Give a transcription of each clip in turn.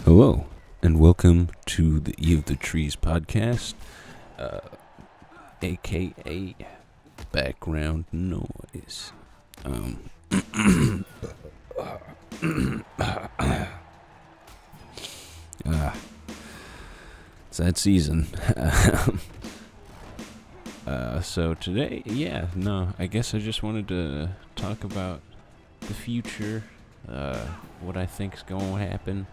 Hello, and welcome to the EoftheTrees podcast, aka background noise. It's that season. So today, I guess I just wanted to talk about the future, what I think's going to happen,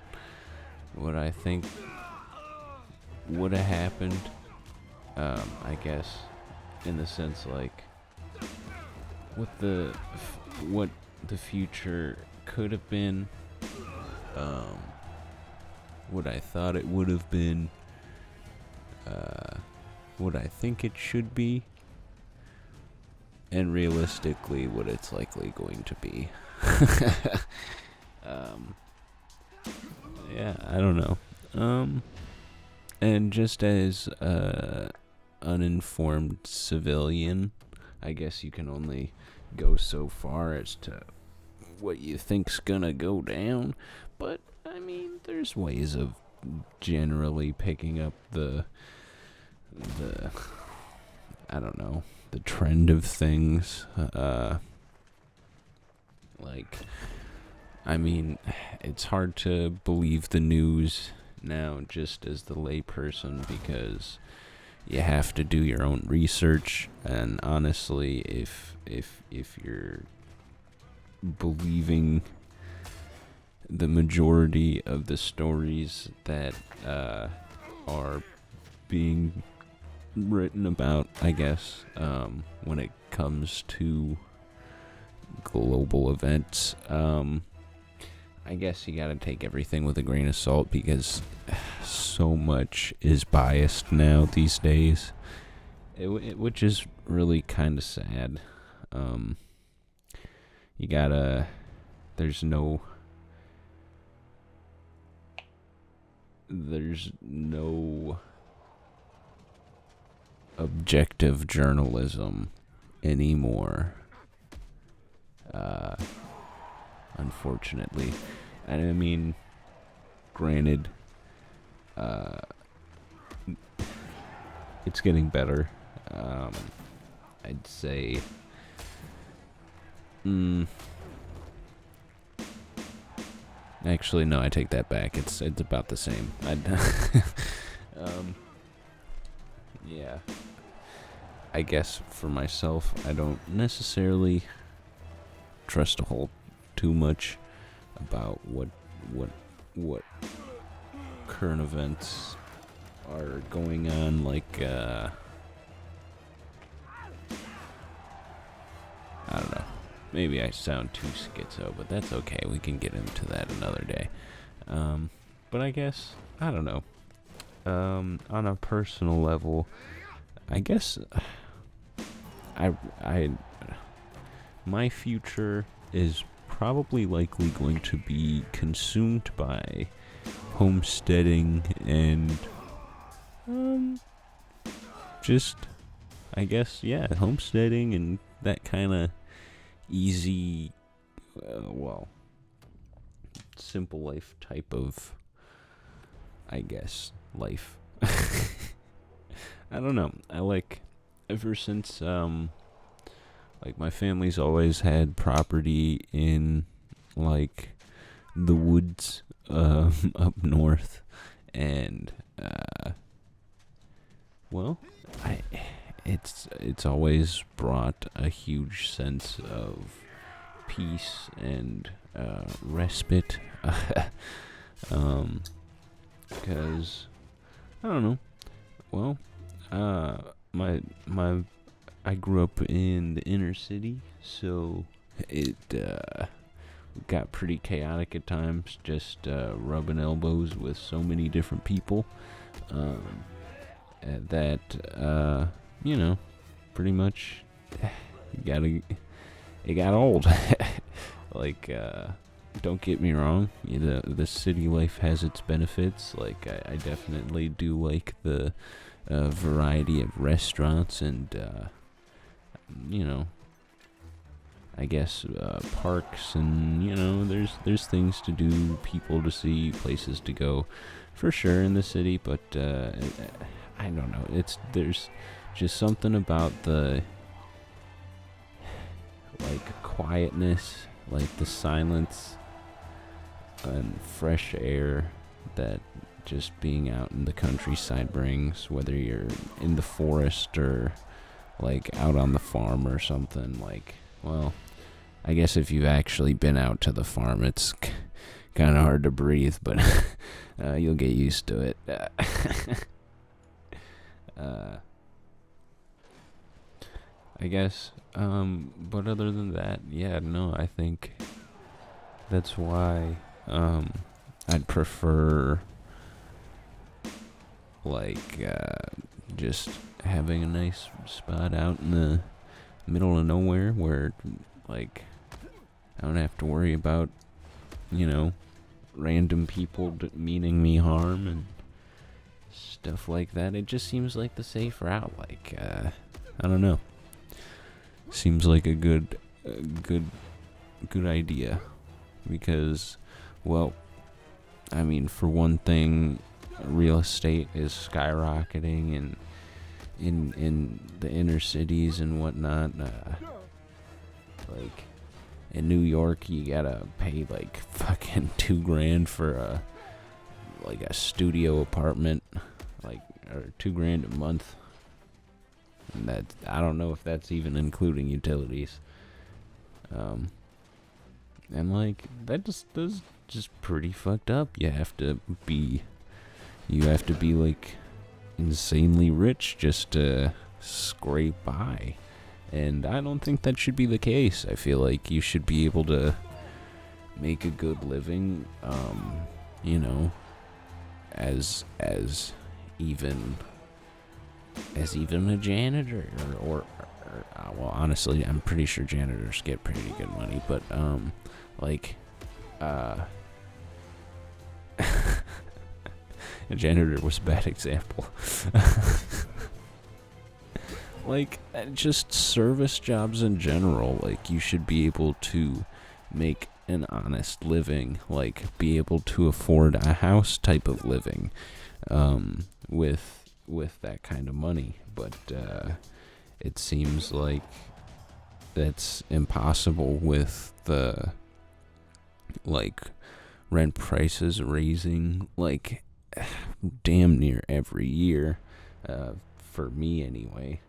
what I think would have happened, I guess, in the sense like what the future could have been, what I thought it would have been, what I think it should be, and realistically what it's likely going to be. I don't know. And just as uninformed civilian, I guess you can only go so far as to what you think's gonna go down. But I mean, there's ways of generally picking up the I don't know, the trend of things. I mean, it's hard to believe the news now just as the layperson because you have to do your own research, and honestly, if you're believing the majority of the stories that are being written about, I guess, when it comes to global events, I guess you gotta take everything with a grain of salt because so much is biased now these days, which is really kind of sad. There's no objective journalism anymore, unfortunately. And I mean, granted, it's getting better. I'd say, actually, no, I take that back. It's about the same. Yeah. I guess for myself, I don't necessarily trust a whole too much about what current events are going on, like I don't know, maybe I sound too schizo, but that's okay, we can get into that another day. But I guess, I don't know, on a personal level, I guess my future is probably likely going to be consumed by homesteading and just, I guess, homesteading and that kind of easy, simple life type of, I guess, life. I don't know. Ever since, my family's always had property in, the woods, up north, and, it's always brought a huge sense of peace and, respite, because, I don't know, I grew up in the inner city, so it got pretty chaotic at times, just rubbing elbows with so many different people that, pretty much it got old. don't get me wrong, the city life has its benefits. Like, I definitely do like the variety of restaurants and, I guess parks, and there's things to do, people to see, places to go, for sure in the city. But I don't know. There's just something about the quietness, like the silence and fresh air that just being out in the countryside brings, whether you're in the forest or like out on the farm or something. Like, well, I guess if you've actually been out to the farm, it's kind of hard to breathe, but you'll get used to it. I guess, but other than that, yeah, no, I think that's why I'd prefer just having a nice spot out in the middle of nowhere where I don't have to worry about random people meaning me harm and stuff like that. It just seems like the safe route. I don't know. Seems like a good idea, because, well, I mean, for one thing, real estate is skyrocketing and in the inner cities and whatnot. In New York, you gotta pay fucking $2,000 for a studio apartment, or $2,000 a month. And that, I don't know if that's even including utilities. And that's just pretty fucked up. You have to be insanely rich just to scrape by. And I don't think that should be the case. I feel like you should be able to make a good living, as even a janitor, or well, honestly, I'm pretty sure janitors get pretty good money, but a janitor was a bad example. Just service jobs in general, you should be able to make an honest living, be able to afford a house type of living, with that kind of money. But it seems like that's impossible with the rent prices raising damn near every year, for me anyway.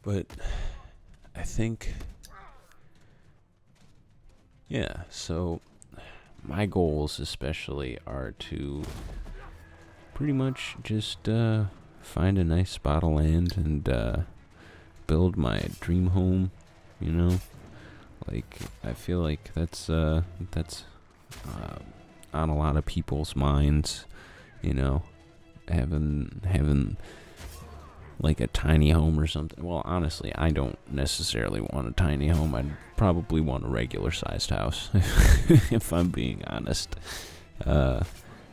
But I think, yeah, so my goals especially are to pretty much just find a nice spot of land and build my dream home, I feel like that's on a lot of people's minds, having a tiny home or something. Well, honestly, I don't necessarily want a tiny home. I'd probably want a regular sized house, if I'm being honest. I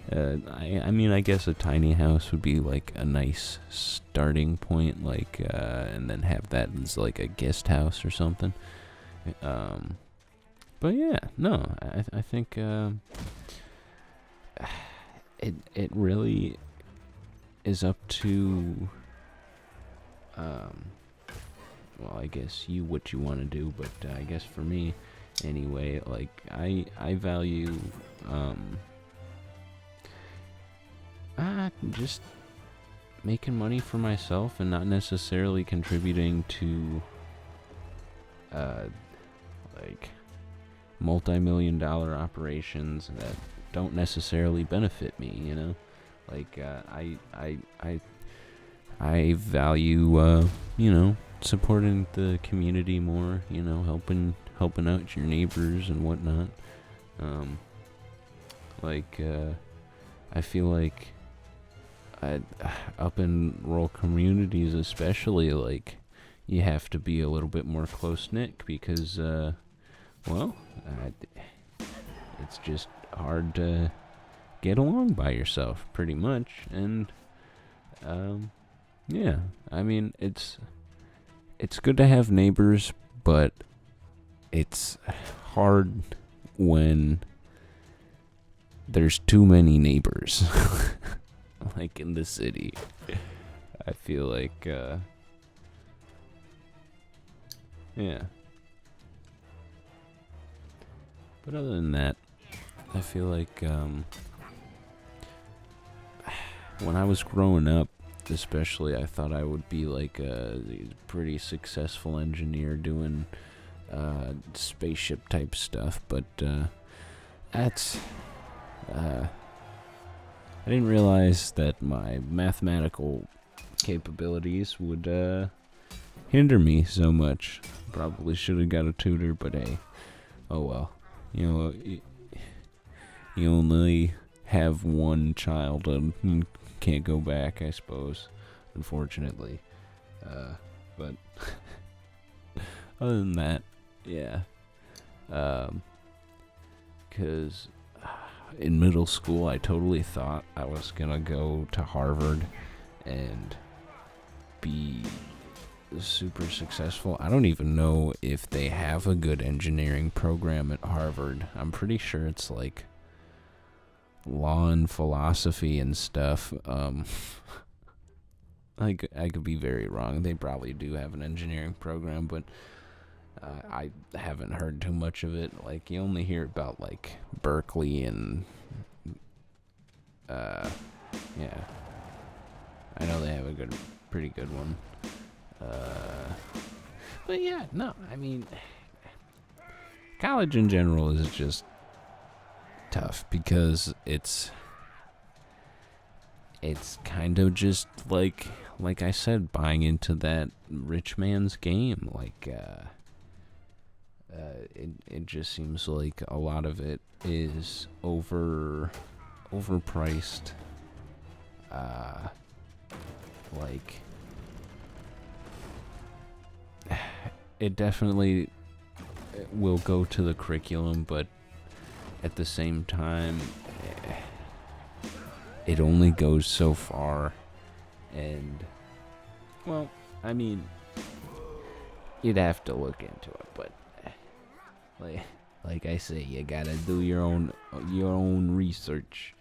mean, I guess a tiny house would be a nice starting point, and then have that as a guest house or something. But yeah, no, I think it really is up to well, I guess what you want to do, but I guess for me anyway, I value just making money for myself and not necessarily contributing to multi-million-dollar operations that don't necessarily benefit me, I value supporting the community more, helping out your neighbors and whatnot. I feel like I, up in rural communities especially, like, you have to be a little bit more close-knit because, well, it's just hard to get along by yourself, pretty much. And, yeah, I mean, it's good to have neighbors, but it's hard when there's too many neighbors. Like in the city, I feel like, yeah. But other than that, I feel like, when I was growing up, especially, I thought I would be like a pretty successful engineer doing spaceship type stuff, but that's I didn't realize that my mathematical capabilities would hinder me so much. Probably should have got a tutor, but hey, oh well. You know, you only have one child and you can't go back, I suppose, unfortunately. But other than that, yeah. 'Cause in middle school, I totally thought I was gonna go to Harvard and be super successful. I don't even know if they have a good engineering program at Harvard. I'm pretty sure it's like law and philosophy and stuff. I could be very wrong. They probably do have an engineering program, but I haven't heard too much of it. Like, you only hear about, like, Berkeley and, yeah. I know they have a pretty good one. But yeah, no, I mean, college in general is just tough because it's kind of just like I said, buying into that rich man's game. Like, it just seems like a lot of it is overpriced. Like, it definitely will go to the curriculum, but at the same time, it only goes so far. And, well, I mean, you'd have to look into it, but like I say, you gotta do your own research.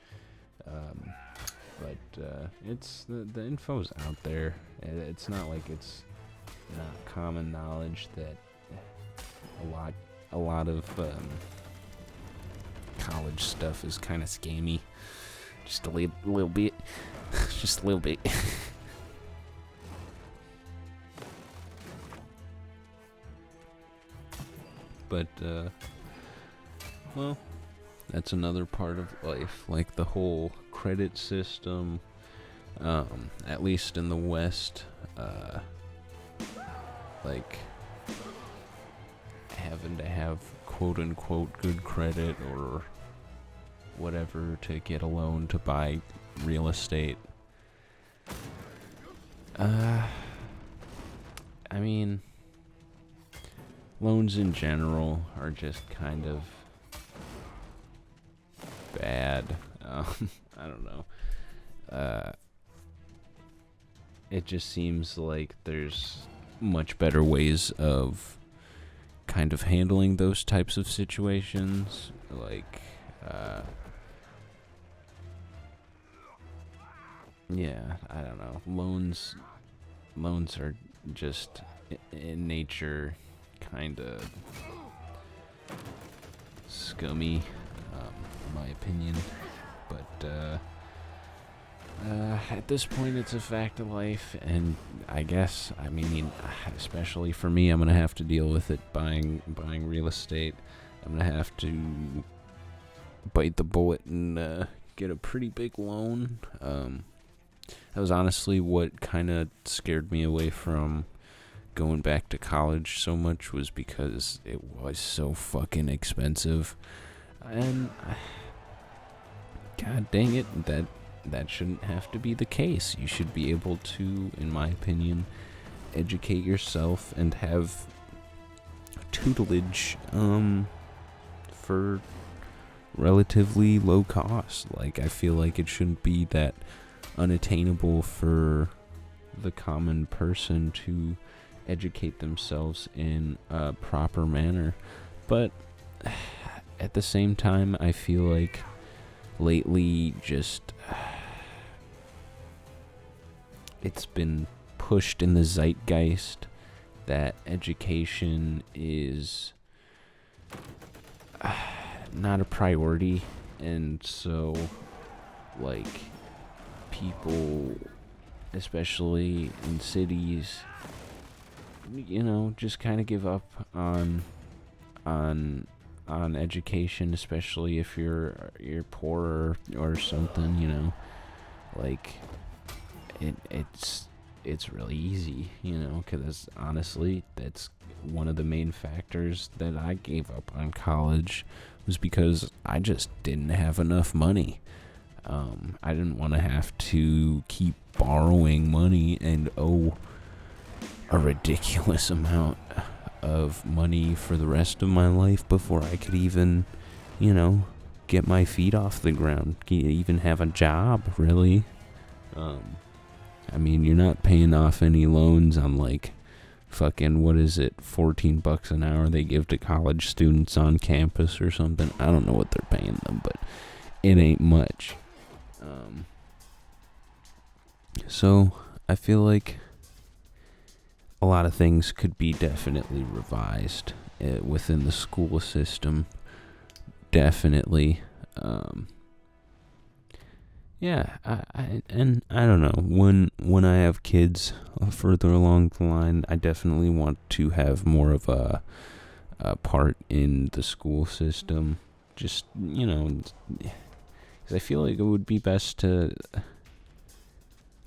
But it's the info's out there. It's not like it's not common knowledge that a lot of college stuff is kind of scammy. Just a little bit. Just a little bit. But, well, that's another part of life. Like, the whole credit system, at least in the West, like, having to have quote-unquote good credit or whatever to get a loan to buy real estate. I mean, loans in general are just kind of bad. I don't know. It just seems like there's much better ways of kind of handling those types of situations. Like, yeah, I don't know. Loans are just in nature kind of scummy, in my opinion. But at this point, it's a fact of life, and I guess, I mean, especially for me, I'm gonna have to deal with it. Buying real estate, I'm gonna have to bite the bullet and get a pretty big loan. That was honestly what kind of scared me away from going back to college so much, was because it was so fucking expensive. And god dang it, that shouldn't have to be the case. You should be able to, in my opinion, educate yourself and have tutelage for relatively low cost. Like, I feel like it shouldn't be that unattainable for the common person to educate themselves in a proper manner. But at the same time, I feel like lately just it's been pushed in the zeitgeist that education is not a priority, and so like people, especially in cities, just kind of give up on education, especially if you're poor or something. Like it's really easy, because honestly, that's one of the main factors that I gave up on college, was because I just didn't have enough money. I didn't want to have to keep borrowing money and owe a ridiculous amount of money for the rest of my life before I could even, get my feet off the ground, even have a job, really. I mean, you're not paying off any loans on like fucking, what is it, $14 an hour they give to college students on campus or something. I don't know what they're paying them, but it ain't much. So I feel like a lot of things could be definitely revised within the school system. Definitely. Yeah, I don't know. When I have kids further along the line, I definitely want to have more of a part in the school system. Just, because I feel like it would be best to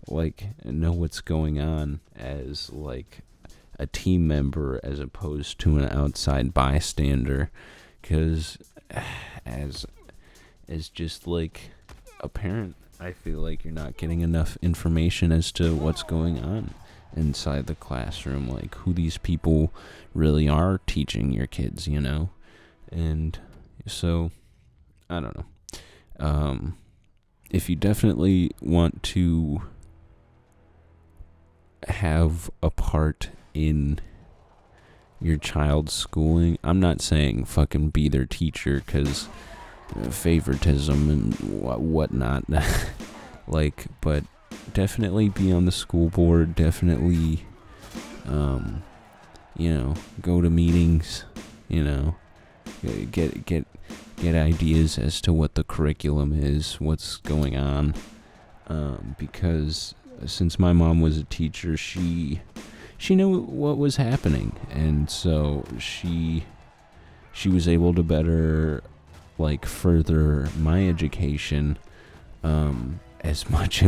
like know what's going on as like a team member as opposed to an outside bystander, because as just like a parent, I feel like you're not getting enough information as to what's going on inside the classroom, like who these people really are teaching your kids, and so I don't know. If you definitely want to have a part in your child's schooling, I'm not saying fucking be their teacher, because favoritism and whatnot. Like, but definitely be on the school board. Definitely, go to meetings. Get ideas as to what the curriculum is, what's going on. Because since my mom was a teacher, she knew what was happening, and so she was able to better further my education, as much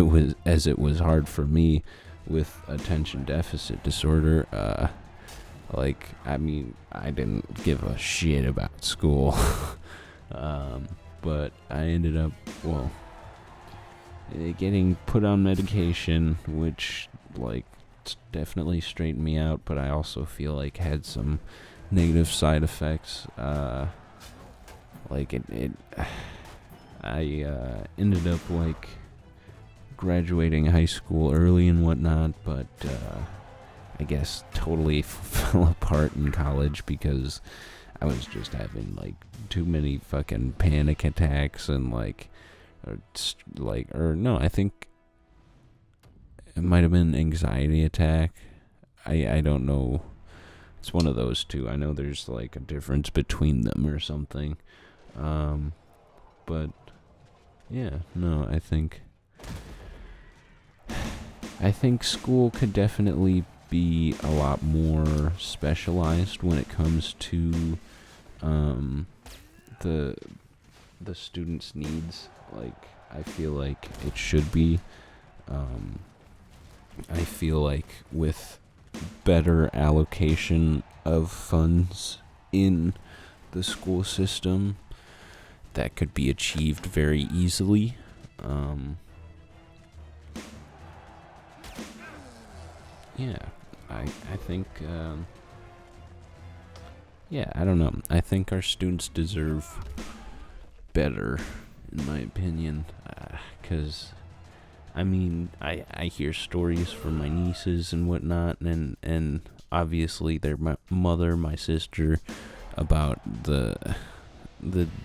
as it was hard for me with attention deficit disorder. I didn't give a shit about school. But I ended up, getting put on medication, which definitely straightened me out, but I also feel like had some negative side effects. I ended up graduating high school early and whatnot, but I guess totally fell apart in college because I was just having too many fucking panic attacks and I think it might have been anxiety attack. I don't know. It's one of those two. I know there's a difference between them or something. But yeah, no, I think school could definitely be a lot more specialized when it comes to the students' needs. I feel like it should be. I feel like with better allocation of funds in the school system, that could be achieved very easily. yeah, I think, yeah, I don't know. I think our students deserve better, in my opinion, because I mean, I hear stories from my nieces and whatnot, and obviously their mother, my sister, about the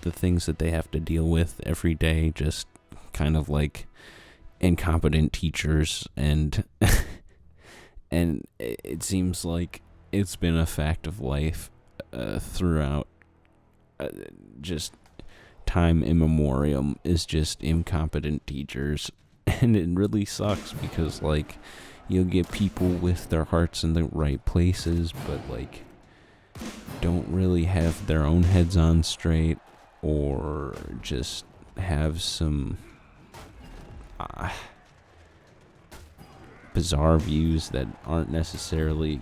things that they have to deal with every day, just kind of like incompetent teachers, and and it seems like it's been a fact of life throughout just time immemorial, is just incompetent teachers. And it really sucks because, like, you'll get people with their hearts in the right places, but, like, don't really have their own heads on straight, or just have some bizarre views that aren't necessarily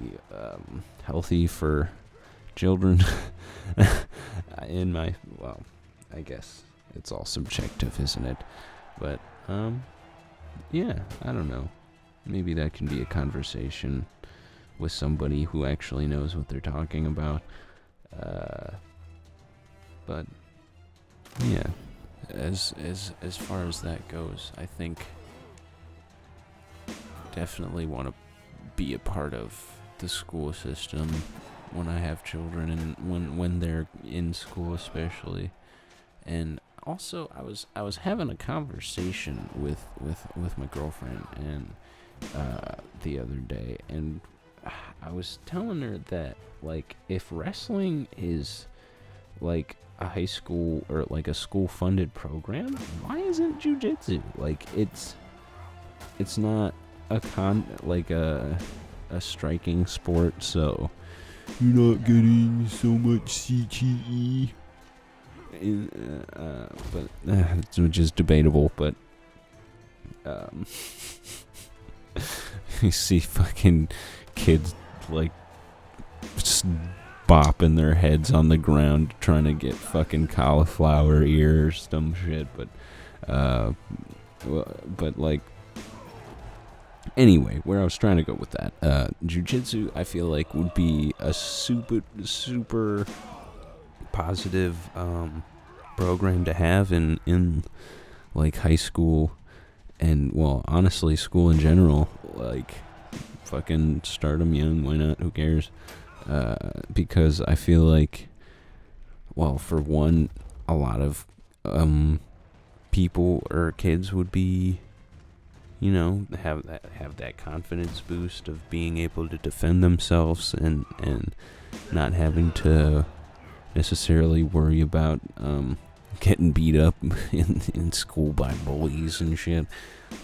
healthy for children. Well, I guess it's all subjective, isn't it? But, yeah, I don't know. Maybe that can be a conversation with somebody who actually knows what they're talking about. But yeah, as far as that goes, I think definitely want to be a part of the school system when I have children, and when they're in school especially. And also, I was having a conversation with my girlfriend and the other day, and I was telling her that, like, if wrestling is like a high school or like a school funded program, why isn't jujitsu? Like, it's not a striking sport, so you're not getting so much CTE. Which is debatable, but you see fucking kids like just bopping their heads on the ground trying to get fucking cauliflower ear or some shit, but like, anyway, where I was trying to go with that, jiu-jitsu, I feel like, would be a super positive program to have in like high school, and, well, honestly, school in general. Like, fucking start them young, why not? Who cares? Because I feel like, well, for one, a lot of people or kids would be, you know, have that confidence boost of being able to defend themselves, and not having to necessarily worry about getting beat up in school by bullies and shit.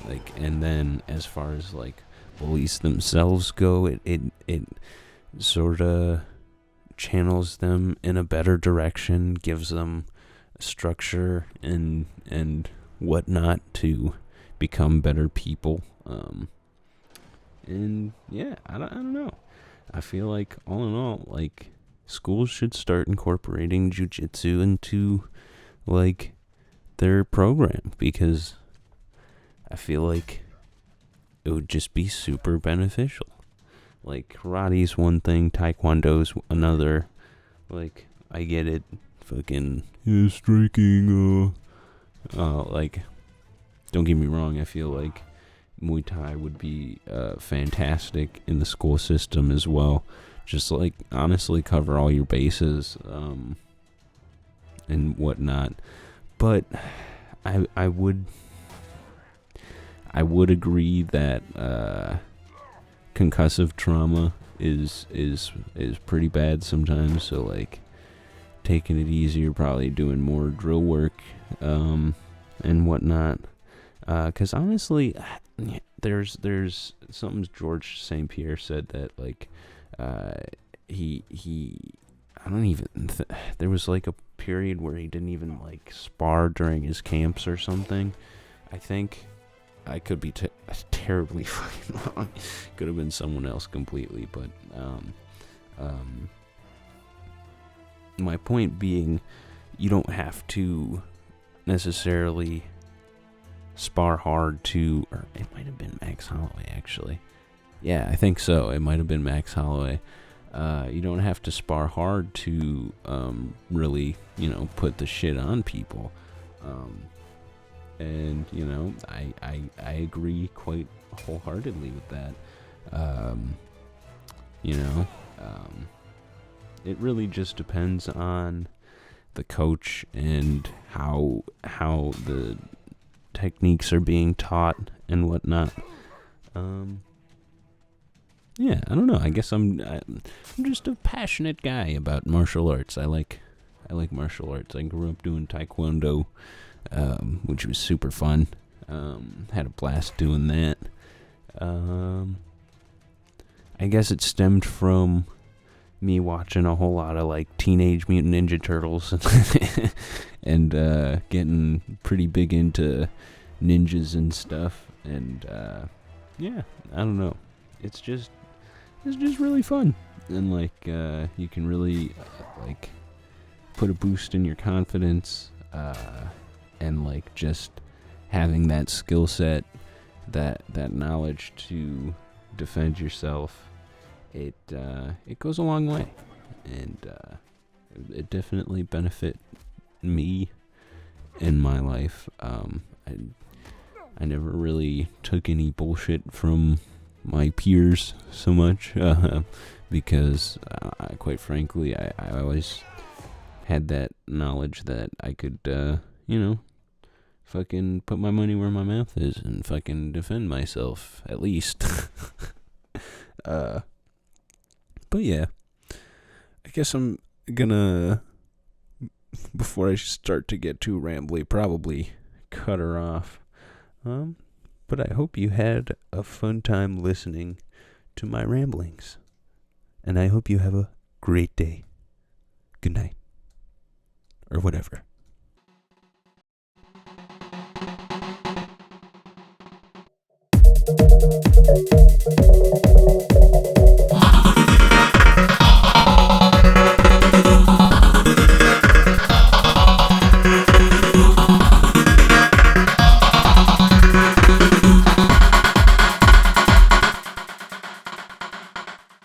Like, and then as far as like bullies themselves go, it sort of channels them in a better direction, gives them structure and whatnot to become better people. And yeah, I don't know. I feel like, all in all, like, schools should start incorporating jiu-jitsu into, like, their program, because I feel like it would just be super beneficial. Like, karate's one thing, taekwondo's another. Like, I get it, fucking striking, like, don't get me wrong, I feel like Muay Thai would be fantastic in the school system as well. Just, like, honestly cover all your bases and whatnot. But I would agree that concussive trauma is pretty bad sometimes. So, like, taking it easier, probably doing more drill work and whatnot. Because honestly, there's something George St. Pierre said that, like, he I don't even there was like a period where he didn't even like spar during his camps or something. I think I could be terribly fucking wrong. Could have been someone else completely, but my point being, you don't have to necessarily spar hard to, or it might have been Max Holloway actually. Yeah, I think so. It might have been Max Holloway. You don't have to spar hard to really, put the shit on people. And, I agree quite wholeheartedly with that. Um, you know, um, it really just depends on the coach and how the techniques are being taught and whatnot. Yeah, I don't know. I guess I'm just a passionate guy about martial arts. I like martial arts. I grew up doing taekwondo, which was super fun. Had a blast doing that. I guess it stemmed from me watching a whole lot of like Teenage Mutant Ninja Turtles and getting pretty big into ninjas and stuff. And yeah, I don't know. It's just really fun, and like you can really like put a boost in your confidence, and like just having that skill set, that knowledge to defend yourself. It goes a long way, and it definitely benefit me in my life. I never really took any bullshit from my peers so much, because quite frankly, I always had that knowledge that I could, fucking put my money where my mouth is and fucking defend myself, at least. But yeah, I guess I'm gonna, before I start to get too rambly, probably cut her off. But I hope you had a fun time listening to my ramblings. And I hope you have a great day. Good night. Or whatever.